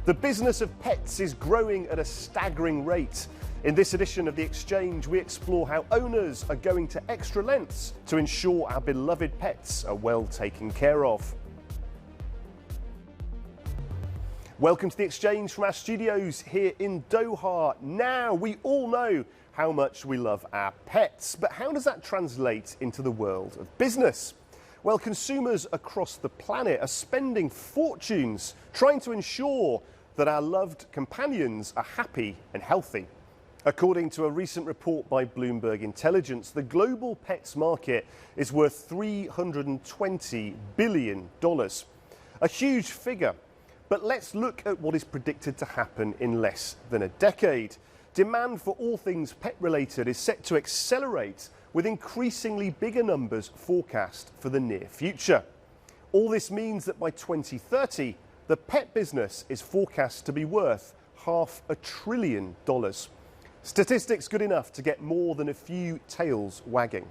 The business of pets is growing at a staggering rate. In this edition of The Exchange, we explore how owners are going to extra lengths to ensure our beloved pets are well taken care of. Welcome to The Exchange from our studios here in Doha. Now, we all know how much we love our pets, but how does that translate into the world of business? Well, consumers across the planet are spending fortunes trying to ensure that our loved companions are happy and healthy. According to a recent report by Bloomberg Intelligence, the global pets market is worth $320 billion. A huge figure, but let's look at what is predicted to happen in less than a decade. Demand for all things pet-related is set to accelerate, with increasingly bigger numbers forecast for the near future. All this means that by 2030, the pet business is forecast to be worth $500 billion. Statistics good enough to get more than a few tails wagging.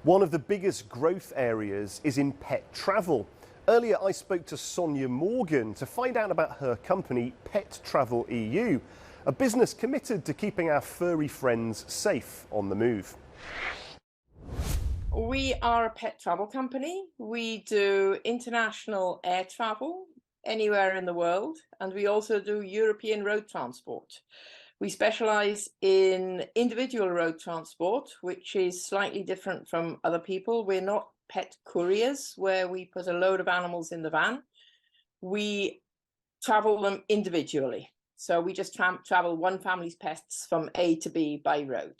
One of the biggest growth areas is in pet travel. Earlier, I spoke to Sonia Morgan to find out about her company, Pet Travel EU, a business committed to keeping our furry friends safe on the move. We are a pet travel company. We do international air travel anywhere in the world, and we also do European road transport. We specialize in individual road transport, which is slightly different from other people. We're not pet couriers, where we put a load of animals in the van. We travel them individually. So we just travel one family's pets from A to B by road.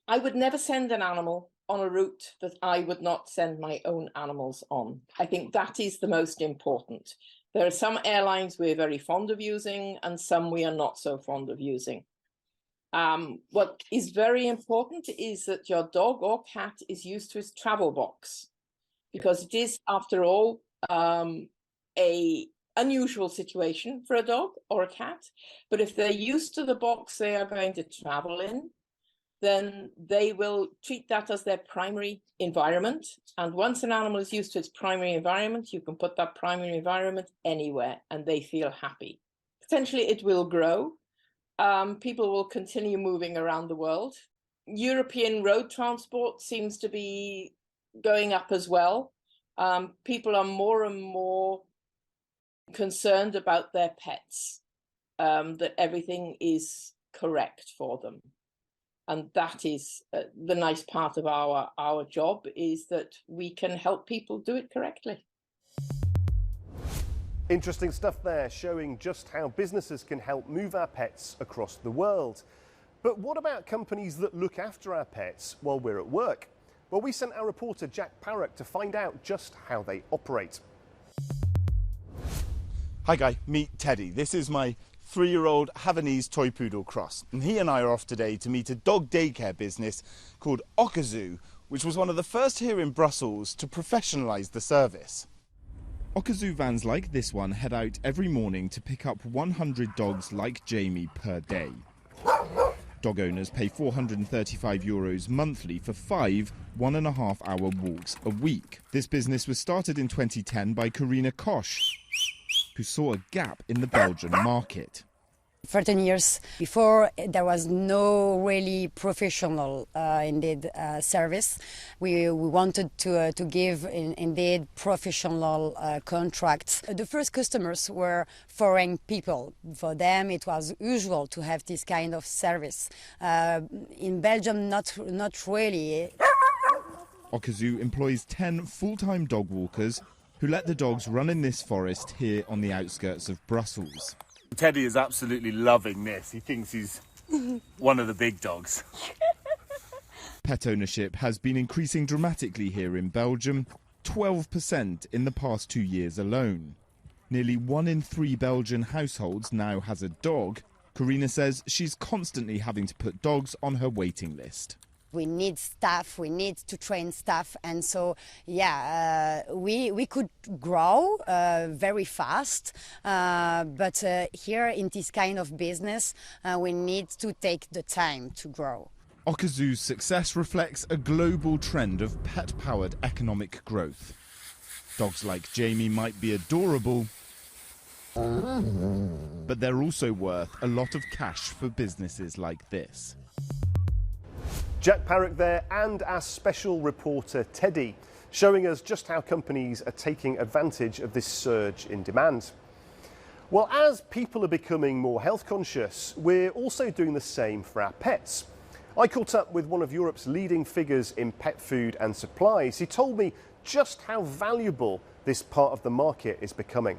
I would never send an animal on a route that I would not send my own animals on. I think that is the most important. There are some airlines we're very fond of using and some we are not so fond of using. What is very important is that your dog or cat is used to its travel box, because it is, after all, a unusual situation for a dog or a cat. But if they're used to the box they are going to travel in, then they will treat that as their primary environment. And once an animal is used to its primary environment, you can put that primary environment anywhere and they feel happy. Potentially it will grow. People will continue moving around the world. European road transport seems to be going up as well. People are more and more concerned about their pets, that everything is correct for them. And that is the nice part of our job, is that we can help people do it correctly. Interesting stuff there, showing just how businesses can help move our pets across the world. But what about companies that look after our pets while we're at work? Well, we sent our reporter Jack Parrock to find out just how they operate. Hi Guy, meet Teddy. This is my 3-year-old Havanese toy poodle cross, and he and I are off today to meet a dog daycare business called Okazu, which was one of the first here in Brussels to professionalise the service. Okazu vans like this one head out every morning to pick up 100 dogs like Jamie per day. Dog owners pay €435 monthly for 5 1.5-hour walks a week. This business was started in 2010 by Karina Koch, who saw a gap in the Belgian market. 13 years before, there was no really professional service. We wanted to give indeed professional contracts. The first customers were foreign people. For them it was usual to have this kind of service. In Belgium, not really. Okazu employs 10 full-time dog walkers who let the dogs run in this forest here on the outskirts of Brussels. Teddy is absolutely loving this. He thinks he's one of the big dogs. Pet ownership has been increasing dramatically here in Belgium, 12% in the past 2 years alone. Nearly 1 in 3 Belgian households now has a dog. Karina says she's constantly having to put dogs on her waiting list. We need staff, we need to train staff, and so we could grow very fast, but here in this kind of business we need to take the time to grow. Okazu's success reflects a global trend of pet-powered economic growth. Dogs like Jamie might be adorable, but they're also worth a lot of cash for businesses like this. Jack Parrock there, and our special reporter Teddy, showing us just how companies are taking advantage of this surge in demand. Well, as people are becoming more health conscious, we're also doing the same for our pets. I caught up with one of Europe's leading figures in pet food and supplies. He told me just how valuable this part of the market is becoming.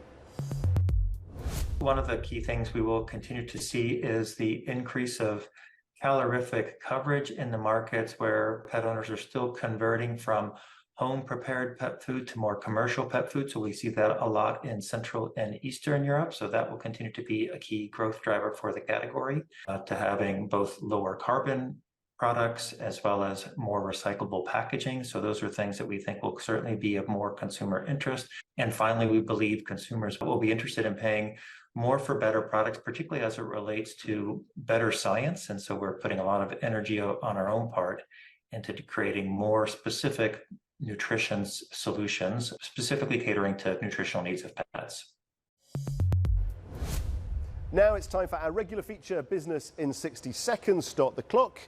One of the key things we will continue to see is the increase of calorific coverage in the markets where pet owners are still converting from home prepared pet food to more commercial pet food. So we see that a lot in Central and Eastern Europe. So that will continue to be a key growth driver for the category, to having both lower carbon products as well as more recyclable packaging. So those are things that we think will certainly be of more consumer interest. And finally, we believe consumers will be interested in paying more for better products, particularly as it relates to better science. And so we're putting a lot of energy on our own part into creating more specific nutrition solutions, specifically catering to nutritional needs of pets. Now it's time for our regular feature, Business in 60 Seconds. Start the clock.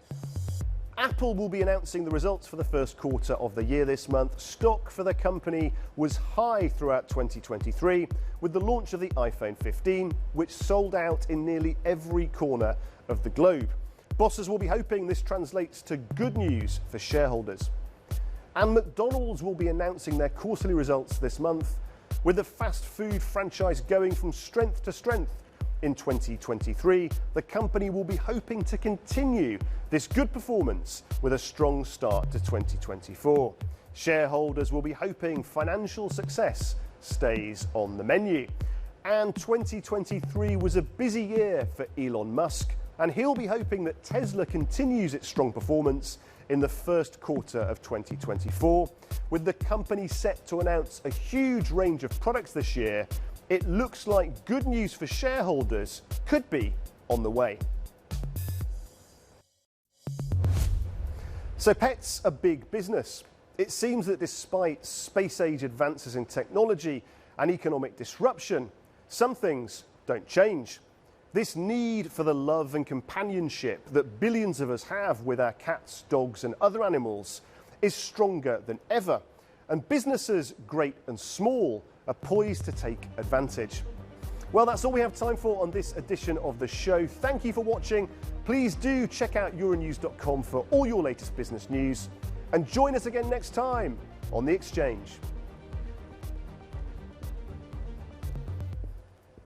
Apple will be announcing the results for the first quarter of the year this month. Stock for the company was high throughout 2023 with the launch of the iPhone 15, which sold out in nearly every corner of the globe. Bosses will be hoping this translates to good news for shareholders. And McDonald's will be announcing their quarterly results this month, with the fast food franchise going from strength to strength. In 2023, the company will be hoping to continue this good performance with a strong start to 2024. Shareholders will be hoping financial success stays on the menu. And 2023 was a busy year for Elon Musk, and he'll be hoping that Tesla continues its strong performance in the first quarter of 2024. With the company set to announce a huge range of products this year, it looks like good news for shareholders could be on the way. So pets are big business. It seems that despite space-age advances in technology and economic disruption, some things don't change. This need for the love and companionship that billions of us have with our cats, dogs and other animals is stronger than ever. And businesses, great and small, are poised to take advantage. Well, that's all we have time for on this edition of the show. Thank you for watching. Please do check out euronews.com for all your latest business news. And join us again next time on The Exchange.